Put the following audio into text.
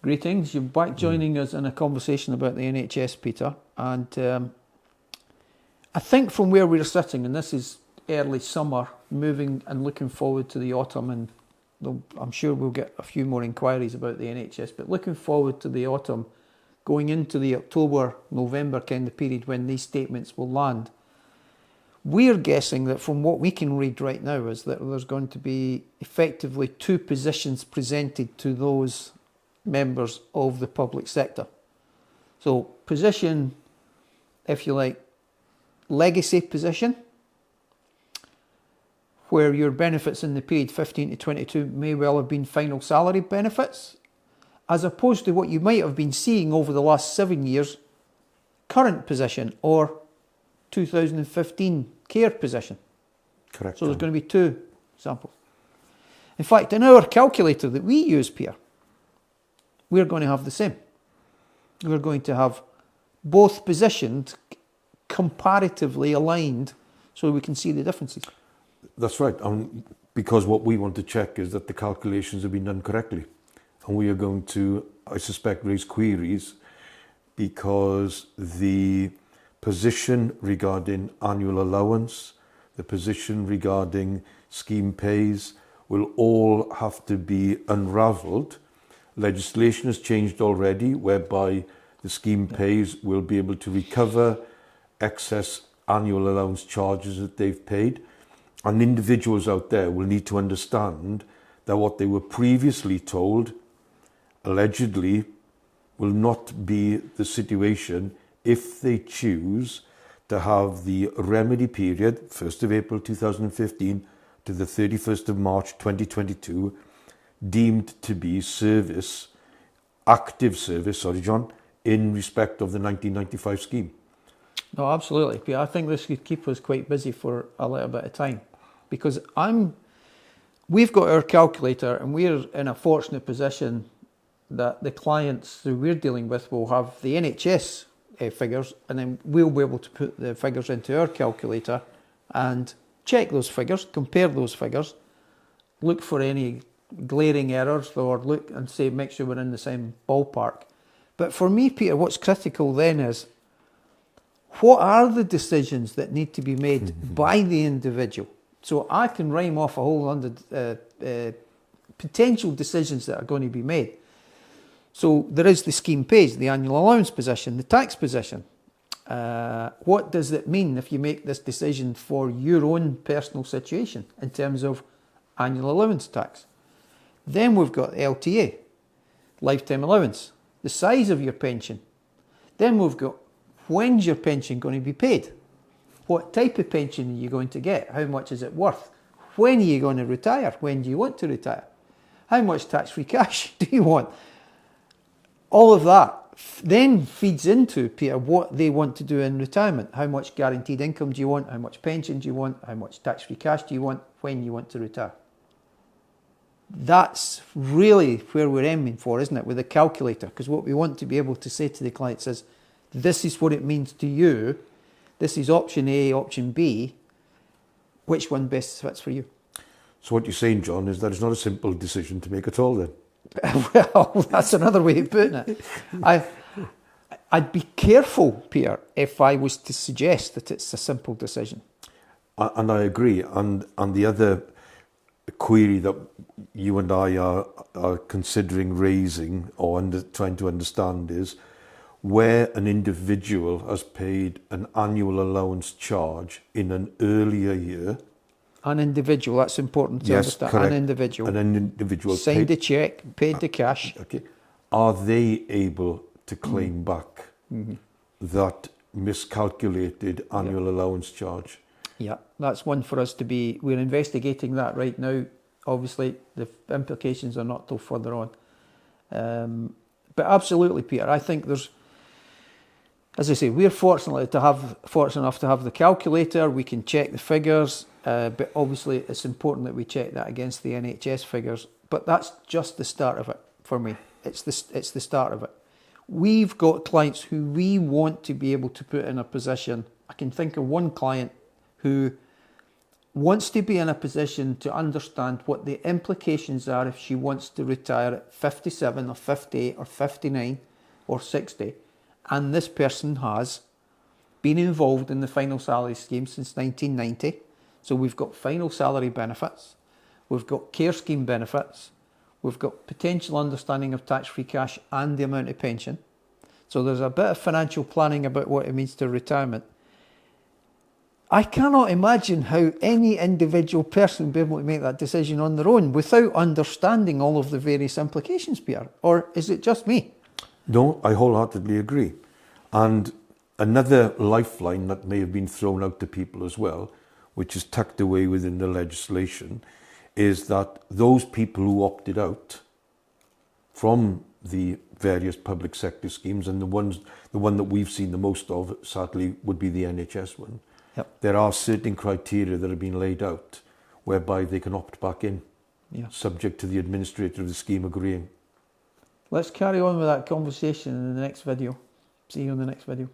Greetings. You're back joining us in a conversation about the NHS, Peter. And I think from where we're sitting, and this is early summer, moving and looking forward to the autumn, and I'm sure we'll get a few more inquiries about the NHS, but looking forward to the autumn, going into the October, November kind of period when these statements will land. We're guessing that from what we can read right now is that there's going to be effectively two positions presented to those members of the public sector. So position, if you like, legacy position, where your benefits in the period 15 to 22 may well have been final salary benefits, as opposed to what you might have been seeing over the last 7 years, current position or 2015 care position. Correct. So there's going to be two samples. In fact, in our calculator that we use, Pierre, we're going to have the same. We're going to have both positioned comparatively aligned so we can see the differences. That's right. Because what we want to check is that the calculations have been done correctly. And we are going to, I suspect, raise queries because the position regarding annual allowance, the position regarding scheme pays will all have to be unravelled. Legislation has changed already whereby the scheme pays will be able to recover excess annual allowance charges that they've paid. And individuals out there will need to understand that what they were previously told, allegedly, will not be the situation if they choose to have the remedy period, 1st of April 2015 to the 31st of March 2022, deemed to be active service, in respect of the 1995 scheme. No, absolutely. But I think this could keep us quite busy for a little bit of time, because we've got our calculator and we're in a fortunate position that the clients who we're dealing with will have the NHS figures, and then we'll be able to put the figures into our calculator and check those figures, compare those figures, look for any glaring errors, or look and say, make sure we're in the same ballpark. But for me, Peter, what's critical then is, what are the decisions that need to be made by the individual? So I can rhyme off a whole hundred potential decisions that are going to be made. So there is the scheme pays, the annual allowance position, the tax position. What does it mean if you make this decision for your own personal situation in terms of annual allowance tax? Then we've got LTA, lifetime allowance, the size of your pension. Then we've got, when's your pension going to be paid? What type of pension are you going to get? How much is it worth? When are you going to retire? When do you want to retire? How much tax-free cash do you want? All of that then feeds into, Peter, what they want to do in retirement. How much guaranteed income do you want? How much pension do you want? How much tax-free cash do you want? When you want to retire? That's really where we're aiming for, isn't it, with the calculator? Because what we want to be able to say to the clients is, this is what it means to you. This is option A, option B. Which one best fits for you? So what you're saying, John, is that it's not a simple decision to make at all then? Well, that's another way of putting it. I'd be careful, Peter, if I was to suggest that it's a simple decision. And I agree. And the other query that you and I are considering raising or trying to understand is where an individual has paid an annual allowance charge in an earlier year. An individual, that's important to understand. Correct. An individual. An individual signed a cheque, paid the cash. Okay. Are they able to claim back that miscalculated annual allowance charge? Yeah, that's one for us to be, we're investigating that right now. Obviously, the implications are not till further on. But absolutely, Peter, I think there's, as I say, we're fortunate enough to have the calculator. We can check the figures, but obviously it's important that we check that against the NHS figures. But that's just the start of it for me. It's the start of it. We've got clients who we want to be able to put in a position. I can think of one client who wants to be in a position to understand what the implications are if she wants to retire at 57 or 58 or 59 or 60, and this person has been involved in the final salary scheme since 1990. So we've got final salary benefits, we've got care scheme benefits, we've got potential understanding of tax-free cash and the amount of pension. So there's a bit of financial planning about what it means to retirement. I cannot imagine how any individual person would be able to make that decision on their own without understanding all of the various implications, Peter. Or is it just me? No, I wholeheartedly agree. And another lifeline that may have been thrown out to people as well, which is tucked away within the legislation, is that those people who opted out from the various public sector schemes, and the one that we've seen the most of, sadly, would be the NHS one. Yep. There are certain criteria that have been laid out whereby they can opt back in, subject to the administrator of the scheme agreeing. Let's carry on with that conversation in the next video. See you in the next video.